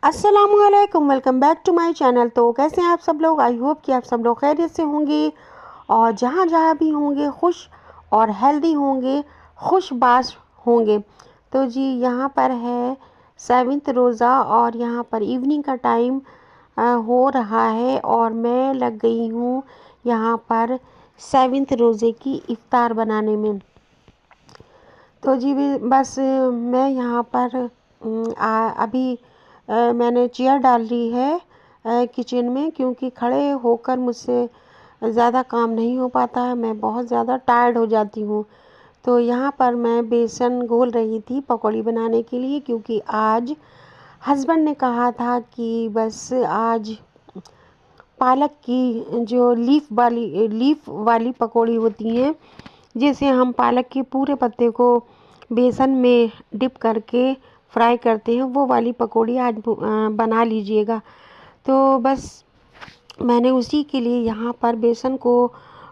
अस्सलामुअलैकुम, welcome back to my channel. तो कैसे हैं आप सब लोग? आई होप कि आप सब लोग खैरियत से होंगे और जहाँ जहाँ भी होंगे खुश और हेल्दी होंगे, खुशबाश होंगे। तो जी यहाँ पर है 7th रोज़ा और यहाँ पर इवनिंग का टाइम हो रहा है और मैं लग गई हूँ यहाँ पर 7th रोज़े की इफ्तार बनाने में। तो जी बस मैं यहाँ पर अभी मैंने चेयर डाल ली है किचन में, क्योंकि खड़े होकर मुझसे ज़्यादा काम नहीं हो पाता है, मैं बहुत ज़्यादा टायर्ड हो जाती हूँ। तो यहाँ पर मैं बेसन घोल रही थी पकौड़ी बनाने के लिए, क्योंकि आज हस्बैंड ने कहा था कि बस आज पालक की जो लीफ वाली पकौड़ी होती हैं, जिसे हम पालक के पूरे पत्ते को बेसन में डिप करके फ्राई करते हैं, वो वाली पकौड़ी आज बना लीजिएगा। तो बस मैंने उसी के लिए यहाँ पर बेसन को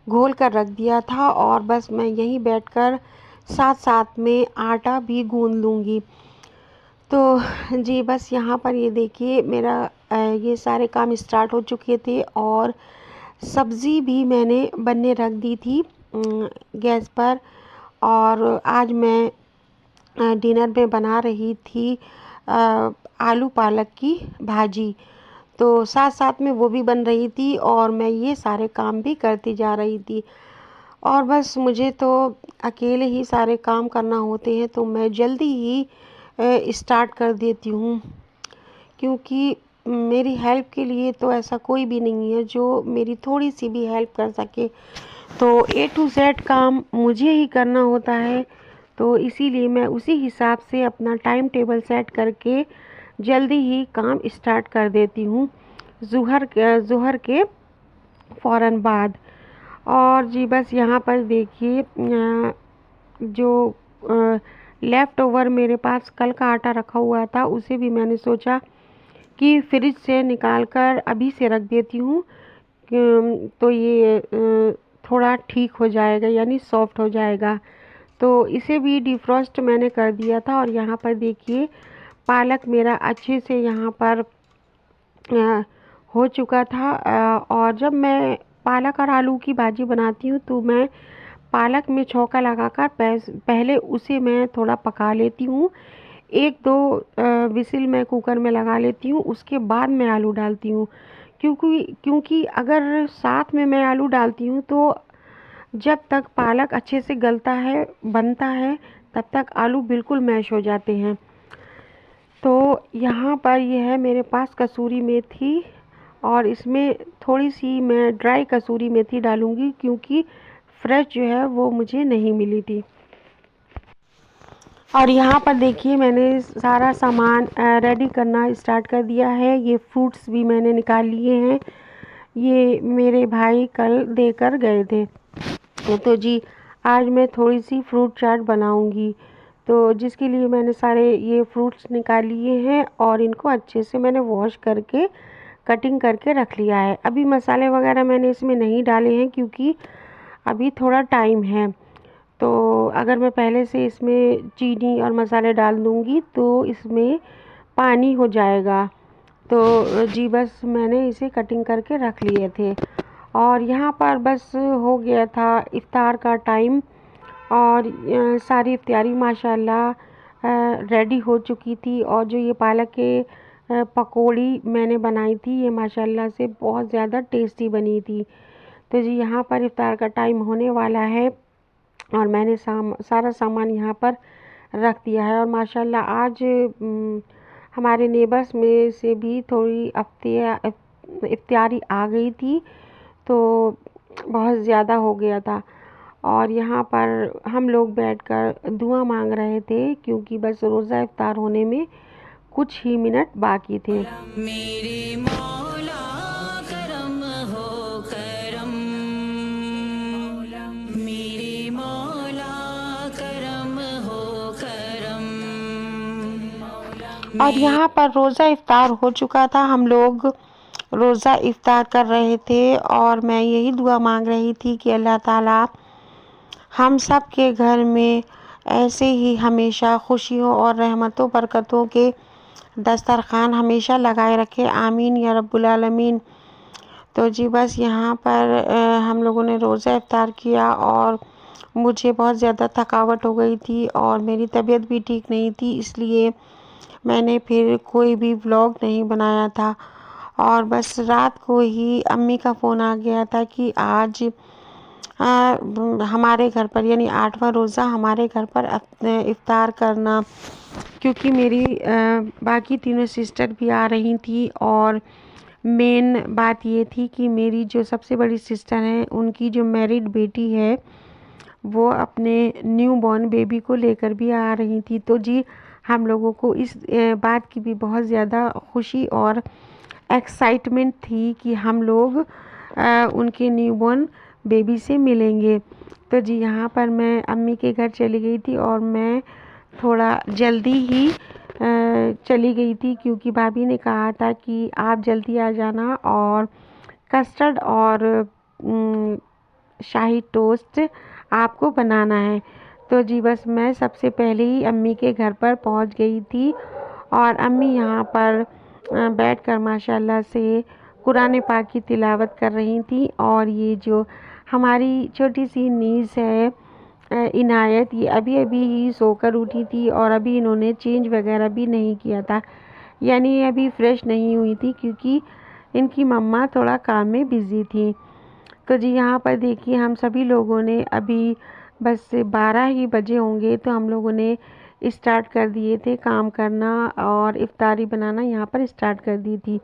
घोल कर रख दिया था और बस मैं यहीं बैठकर साथ साथ में आटा भी गूंद लूँगी। तो जी बस यहाँ पर ये देखिए मेरा ये सारे काम स्टार्ट हो चुके थे और सब्ज़ी भी मैंने बनने रख दी थी गैस पर। और आज मैं डिनर में बना रही थी आलू पालक की भाजी। तो साथ साथ में वो भी बन रही थी और मैं ये सारे काम भी करती जा रही थी। और बस मुझे तो अकेले ही सारे काम करना होते हैं, तो मैं जल्दी ही स्टार्ट कर देती हूँ, क्योंकि मेरी हेल्प के लिए तो ऐसा कोई भी नहीं है जो मेरी थोड़ी सी भी हेल्प कर सके। तो A to Z काम मुझे ही करना होता है, तो इसीलिए मैं उसी हिसाब से अपना टाइम टेबल सेट करके जल्दी ही काम स्टार्ट कर देती हूँ ज़ुहर के फ़ौरन बाद। और जी बस यहाँ पर देखिए जो लेफ़्ट ओवर मेरे पास कल का आटा रखा हुआ था, उसे भी मैंने सोचा कि फ्रिज से निकाल कर अभी से रख देती हूँ, तो ये थोड़ा ठीक हो जाएगा, यानी सॉफ्ट हो जाएगा। तो इसे भी डिफ्रॉस्ट मैंने कर दिया था और यहाँ पर देखिए पालक मेरा अच्छे से यहाँ पर हो चुका था। और जब मैं पालक और आलू की भाजी बनाती हूँ तो मैं पालक में छौंका लगाकर पहले उसे मैं थोड़ा पका लेती हूँ, 1-2 विसिल मैं कुकर में लगा लेती हूँ, उसके बाद मैं आलू डालती हूँ। क्योंकि अगर साथ में मैं आलू डालती हूँ तो जब तक पालक अच्छे से बनता है, तब तक आलू बिल्कुल मैश हो जाते हैं। तो यहाँ पर ये है मेरे पास कसूरी मेथी और इसमें थोड़ी सी मैं ड्राई कसूरी मेथी डालूँगी, क्योंकि फ्रेश जो है वो मुझे नहीं मिली थी। और यहाँ पर देखिए मैंने सारा सामान रेडी करना स्टार्ट कर दिया है। ये फ्रूट्स भी मैंने निकाल लिए हैं, ये मेरे भाई कल देकर गए थे। तो जी आज मैं थोड़ी सी फ्रूट चाट बनाऊंगी, तो जिसके लिए मैंने सारे ये फ्रूट्स निकाल लिए हैं और इनको अच्छे से मैंने वॉश करके कटिंग करके रख लिया है। अभी मसाले वगैरह मैंने इसमें नहीं डाले हैं, क्योंकि अभी थोड़ा टाइम है। तो अगर मैं पहले से इसमें चीनी और मसाले डाल दूँगी तो इसमें पानी हो जाएगा। तो जी बस मैंने इसे कटिंग करके रख लिए थे और यहाँ पर बस हो गया था इफ्तार का टाइम और सारी इफ्तारी माशाल्लाह रेडी हो चुकी थी। और जो ये पालक के पकौड़ी मैंने बनाई थी, ये माशाल्लाह से बहुत ज़्यादा टेस्टी बनी थी। तो जी यहाँ पर इफ्तार का टाइम होने वाला है और मैंने सारा सामान यहाँ पर रख दिया है। और माशाल्लाह आज हमारे नेबर्स में से भी थोड़ी इफ्तारी आ गई थी, तो बहुत ज़्यादा हो गया था। और यहाँ पर हम लोग बैठकर दुआ मांग रहे थे, क्योंकि बस रोज़ा इफ्तार होने में कुछ ही मिनट बाकी थे। मेरे मौला करम हो करम, मेरे मौला करम हो करम। और यहाँ पर रोज़ा इफ्तार हो चुका था, हम लोग रोज़ा इफ्तार कर रहे थे और मैं यही दुआ मांग रही थी कि अल्लाह ताला हम सब के घर में ऐसे ही हमेशा खुशियों और रहमतों बरकतों के दस्तरखान हमेशा लगाए रखे, आमीन या रब्बुल आलमीन। तो जी बस यहाँ पर हम लोगों ने रोज़ा इफ्तार किया और मुझे बहुत ज़्यादा थकावट हो गई थी और मेरी तबीयत भी ठीक नहीं थी, इसलिए मैंने फिर कोई भी व्लॉग नहीं बनाया था। और बस रात को ही अम्मी का फ़ोन आ गया था कि आज हमारे घर पर यानी 8वां रोज़ा हमारे घर पर इफ्तार करना, क्योंकि मेरी बाकी तीनों सिस्टर भी आ रही थी। और मेन बात ये थी कि मेरी जो सबसे बड़ी सिस्टर हैं उनकी जो मैरिड बेटी है वो अपने न्यू बॉर्न बेबी को लेकर भी आ रही थी। तो जी हम लोगों को इस बात की भी बहुत ज़्यादा खुशी और एक्साइटमेंट थी कि हम लोग उनके न्यू बॉर्न बेबी से मिलेंगे। तो जी यहाँ पर मैं अम्मी के घर चली गई थी और मैं थोड़ा जल्दी ही चली गई थी, क्योंकि भाभी ने कहा था कि आप जल्दी आ जाना और कस्टर्ड और शाही टोस्ट आपको बनाना है। तो जी बस मैं सबसे पहले ही अम्मी के घर पर पहुंच गई थी और अम्मी यहाँ पर बैठकर माशाल्लाह से कुरान पाक की तिलावत कर रही थी। और ये जो हमारी छोटी सी नीज़ है इनायत, ये अभी अभी ही सोकर उठी थी और अभी इन्होंने चेंज वगैरह भी नहीं किया था, यानी ये अभी फ्रेश नहीं हुई थी क्योंकि इनकी मम्मा थोड़ा काम में बिज़ी थी। तो जी यहाँ पर देखिए हम सभी लोगों ने अभी बस 12 ही बजे होंगे तो हम लोगों ने स्टार्ट कर दिए थे काम करना और इफ्तारी बनाना यहाँ पर स्टार्ट कर दी थी।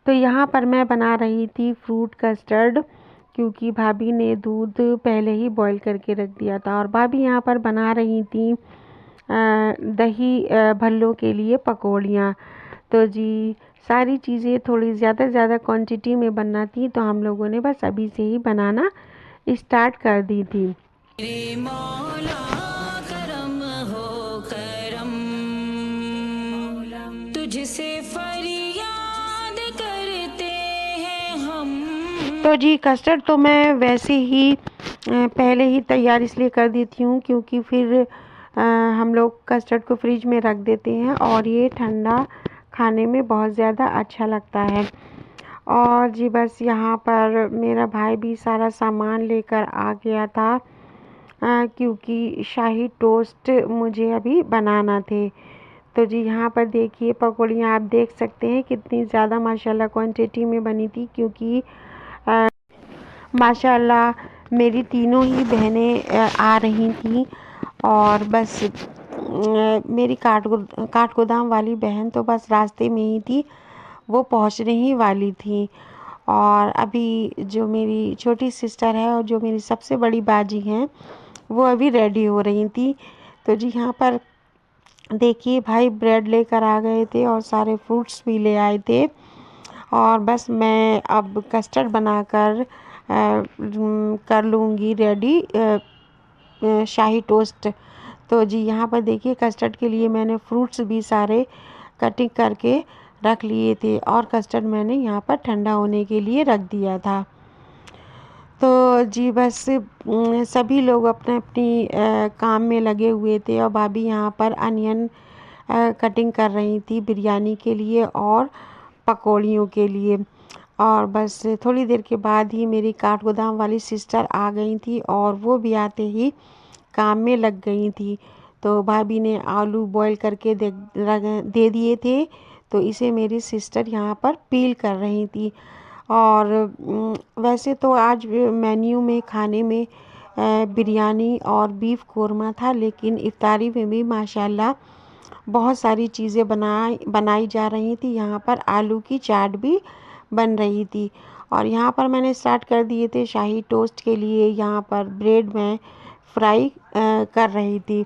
तो यहाँ पर मैं बना रही थी फ्रूट कस्टर्ड, क्योंकि भाभी ने दूध पहले ही बॉईल करके रख दिया था। और भाभी यहाँ पर बना रही थी दही भल्लों के लिए पकौड़ियाँ। तो जी सारी चीज़ें थोड़ी ज़्यादा क्वांटिटी में बनना थी, तो हम लोगों ने बस अभी से ही बनाना स्टार्ट कर दी थी। मेरे मौला करम हो करम, तुझसे फरियाद करते हैं हम। तो जी कस्टर्ड तो मैं वैसे ही पहले ही तैयार इसलिए कर देती हूँ क्योंकि फिर हम लोग कस्टर्ड को फ्रिज में रख देते हैं और ये ठंडा खाने में बहुत ज़्यादा अच्छा लगता है। और जी बस यहाँ पर मेरा भाई भी सारा सामान लेकर आ गया था क्योंकि शाही टोस्ट मुझे अभी बनाना थे। तो जी यहाँ पर देखिए पकौड़ियाँ आप देख सकते हैं कितनी ज़्यादा माशाल्लाह क्वांटिटी में बनी थी, क्योंकि माशाल्लाह मेरी तीनों ही बहनें आ रही थीं। और बस मेरी काठगोदाम वाली बहन तो बस रास्ते में ही थी, वो पहुंचने ही वाली थी। और अभी जो मेरी छोटी सिस्टर है और जो मेरी सबसे बड़ी बाजी हैं वो अभी रेडी हो रही थी। तो जी यहाँ पर देखिए भाई ब्रेड लेकर आ गए थे और सारे फ्रूट्स भी ले आए थे। और बस मैं अब कस्टर्ड बनाकर कर लूँगी रेडी शाही टोस्ट। तो जी यहाँ पर देखिए कस्टर्ड के लिए मैंने फ्रूट्स भी सारे कटिंग करके रख लिए थे और कस्टर्ड मैंने यहाँ पर ठंडा होने के लिए रख दिया था। तो जी बस सभी लोग अपने अपनी काम में लगे हुए थे और भाभी यहाँ पर अनियन कटिंग कर रही थी बिरयानी के लिए और पकौड़ियों के लिए। और बस थोड़ी देर के बाद ही मेरी काठगोदाम वाली सिस्टर आ गई थी और वो भी आते ही काम में लग गई थी। तो भाभी ने आलू बॉईल करके दे दिए थे, तो इसे मेरी सिस्टर यहाँ पर पील कर रही थी। और वैसे तो आज मेन्यू में खाने में बिरयानी और बीफ कोरमा था, लेकिन इफ्तारी में भी माशाल्लाह बहुत सारी चीज़ें बनाई जा रही थी। यहाँ पर आलू की चाट भी बन रही थी और यहाँ पर मैंने स्टार्ट कर दिए थे शाही टोस्ट के लिए। यहाँ पर ब्रेड में फ्राई कर रही थी,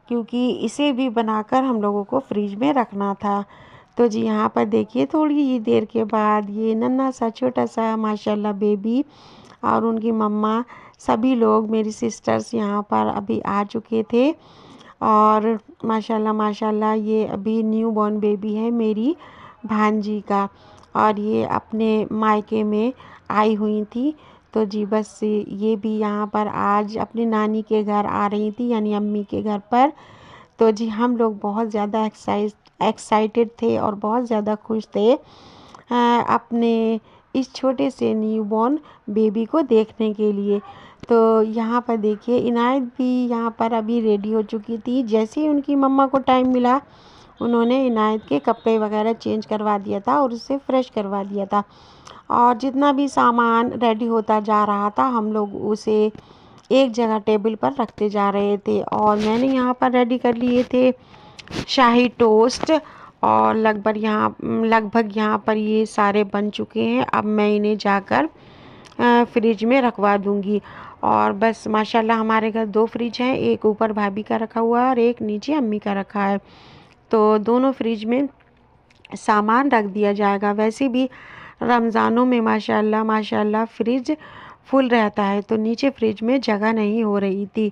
क्योंकि इसे भी बनाकर हम लोगों को फ्रिज में रखना था। तो जी यहाँ पर देखिए थोड़ी ही देर के बाद ये नन्हा सा छोटा सा माशाल्लाह बेबी और उनकी मम्मा सभी लोग मेरी सिस्टर्स यहाँ पर अभी आ चुके थे। और माशाल्लाह ये अभी न्यू बॉर्न बेबी है मेरी भांजी का, और ये अपने मायके में आई हुई थी। तो जी बस ये भी यहाँ पर आज अपनी नानी के घर आ रही थी, यानी अम्मी के घर पर। तो जी हम लोग बहुत ज़्यादा एक्साइटेड थे और बहुत ज़्यादा खुश थे अपने इस छोटे से न्यूबॉर्न बेबी को देखने के लिए। तो यहाँ पर देखिए इनायत भी यहाँ पर अभी रेडी हो चुकी थी। जैसे ही उनकी मम्मा को टाइम मिला उन्होंने इनायत के कपड़े वगैरह चेंज करवा दिया था और उससे फ्रेश करवा दिया था। और जितना भी सामान रेडी होता जा रहा था हम लोग उसे एक जगह टेबल पर रखते जा रहे थे। और मैंने यहाँ पर रेडी कर लिए थे शाही टोस्ट और लगभग यहाँ पर ये सारे बन चुके हैं। अब मैं इन्हें जाकर फ्रिज में रखवा दूँगी। और बस माशाल्लाह हमारे घर 2 फ्रिज हैं, एक ऊपर भाभी का रखा हुआ है और एक नीचे अम्मी का रखा है। तो दोनों फ्रिज में सामान रख दिया जाएगा। वैसे भी रमज़ानों में माशाल्लाह फ्रिज फुल रहता है, तो नीचे फ्रिज में जगह नहीं हो रही थी।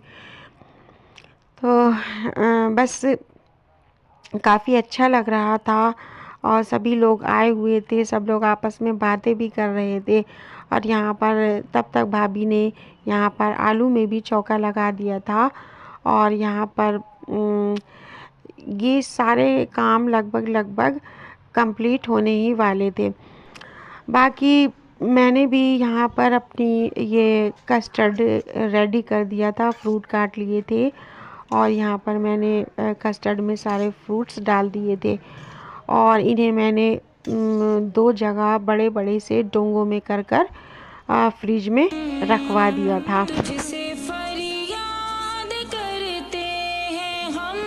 तो बस काफ़ी अच्छा लग रहा था और सभी लोग आए हुए थे, सब लोग आपस में बातें भी कर रहे थे। और यहाँ पर तब तक भाभी ने यहाँ पर आलू में भी चौका लगा दिया था। और यहाँ पर ये सारे काम लगभग कंप्लीट होने ही वाले थे। बाकी मैंने भी यहाँ पर अपनी ये कस्टर्ड रेडी कर दिया था, फ्रूट काट लिए थे और यहाँ पर मैंने कस्टर्ड में सारे फ्रूट्स डाल दिए थे और इन्हें मैंने 2 जगह बड़े से डोंगों में कर फ्रिज में रखवा दिया था। तुझसे फरियाद करते हैं हम,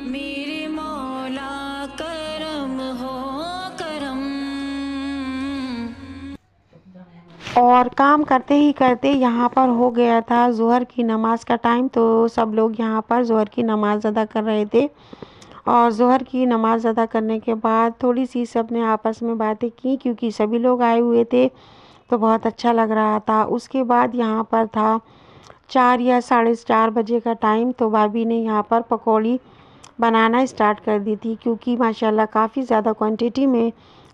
मेरे मौला करम हो करम। और काम करते ही करते यहाँ पर हो गया था ज़ोहर की नमाज़ का टाइम। तो सब लोग यहाँ पर ज़ोहर की नमाज़ अदा कर रहे थे और ज़ोहर की नमाज़ अदा करने के बाद थोड़ी सी सब ने आपस में बातें की क्योंकि सभी लोग आए हुए थे तो बहुत अच्छा लग रहा था। उसके बाद यहाँ पर था 4 या 4:30 बजे का टाइम। तो भाभी ने यहाँ पर पकौड़ी बनाना स्टार्ट कर दी थी क्योंकि माशाल्लाह काफ़ी ज़्यादा क्वांटिटी में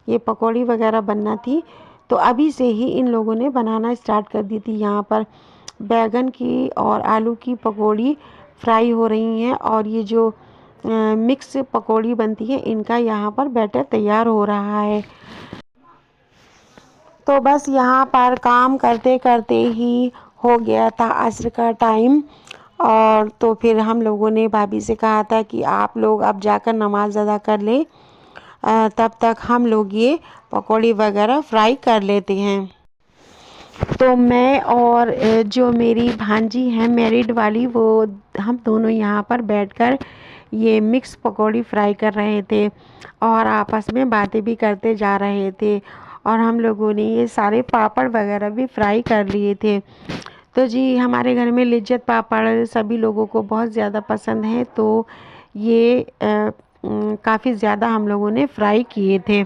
ये पकौड़ी वगैरह बनना थी। तो अभी से ही इन लोगों ने बनाना स्टार्ट कर दी थी। यहाँ पर बैगन की और आलू की पकौड़ी फ्राई हो रही हैं और ये जो मिक्स पकौड़ी बनती है इनका यहाँ पर बैटर तैयार हो रहा है। तो बस यहाँ पर काम करते करते ही हो गया था अस्र का टाइम। और तो फिर हम लोगों ने भाभी से कहा था कि आप लोग अब जाकर नमाज़ अदा कर लें, तब तक हम लोग ये पकौड़ी वगैरह फ्राई कर लेते हैं। तो मैं और जो मेरी भांजी है मैरिड वाली वो हम दोनों यहाँ पर बैठकर ये मिक्स पकौड़ी फ्राई कर रहे थे और आपस में बातें भी करते जा रहे थे। और हम लोगों ने ये सारे पापड़ वगैरह भी फ्राई कर लिए थे। तो जी हमारे घर में लिज्जत पापड़ सभी लोगों को बहुत ज़्यादा पसंद है, तो ये काफ़ी ज़्यादा हम लोगों ने फ्राई किए थे।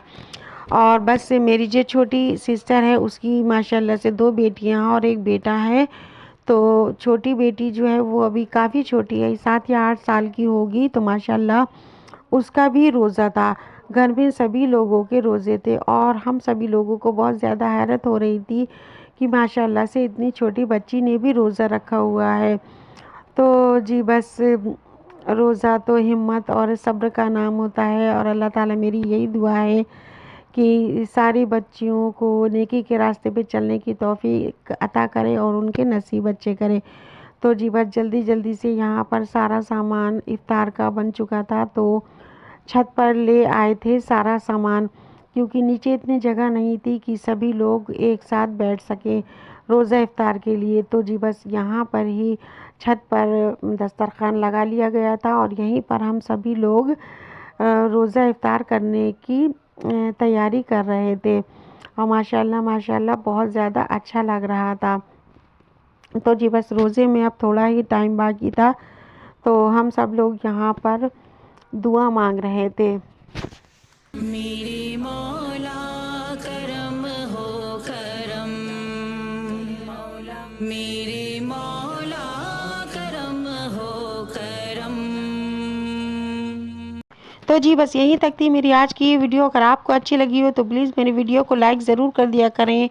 और बस मेरी जो छोटी सिस्टर है उसकी माशाल्लाह से 2 बेटियां और 1 बेटा है। तो छोटी बेटी जो है वो अभी काफ़ी छोटी है, 7 या 8 साल की होगी। तो माशाल्लाह उसका भी रोज़ा था। घर में सभी लोगों के रोज़े थे और हम सभी लोगों को बहुत ज़्यादा हैरत हो रही थी कि माशाल्लाह से इतनी छोटी बच्ची ने भी रोज़ा रखा हुआ है। तो जी बस रोज़ा तो हिम्मत और सब्र का नाम होता है और अल्लाह ताला मेरी यही दुआ है कि सारी बच्चियों को नेकी के रास्ते पे चलने की तौफीक अता करे और उनके नसीब अच्छे करे। तो जी बस जल्दी से यहाँ पर सारा सामान इफ्तार का बन चुका था, तो छत पर ले आए थे सारा सामान क्योंकि नीचे इतनी जगह नहीं थी कि सभी लोग एक साथ बैठ सकें रोज़ा इफ्तार के लिए। तो जी बस यहाँ पर ही छत पर दस्तरखान लगा लिया गया था और यहीं पर हम सभी लोग रोज़ा इफ्तार करने की तैयारी कर रहे थे और माशाल्लाह बहुत ज़्यादा अच्छा लग रहा था। तो जी बस रोज़े में अब थोड़ा ही टाइम बाकी था, तो हम सब लोग यहाँ पर दुआ मांग रहे थे। मेरे मौला करम हो करम, मेरे मौला करम हो करम। तो जी बस यहीं तक थी मेरी आज की ये वीडियो। अगर आपको अच्छी लगी हो तो प्लीज़ मेरी वीडियो को लाइक ज़रूर कर दिया करें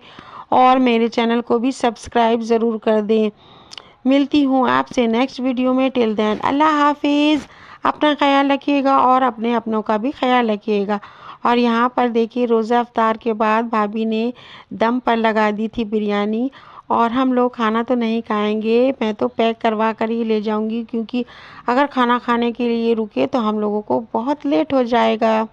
और मेरे चैनल को भी सब्सक्राइब ज़रूर कर दें। मिलती हूँ आपसे नेक्स्ट वीडियो में। टिल देन अल्लाह हाफिज़। अपना ख्याल रखिएगा और अपने अपनों का भी ख्याल रखिएगा। और यहाँ पर देखिए रोज़ा अफ्तार के बाद भाभी ने दम पर लगा दी थी बिरयानी, और हम लोग खाना तो नहीं खाएंगे, मैं तो पैक करवा कर ही ले जाऊंगी, क्योंकि अगर खाना खाने के लिए रुके तो हम लोगों को बहुत लेट हो जाएगा।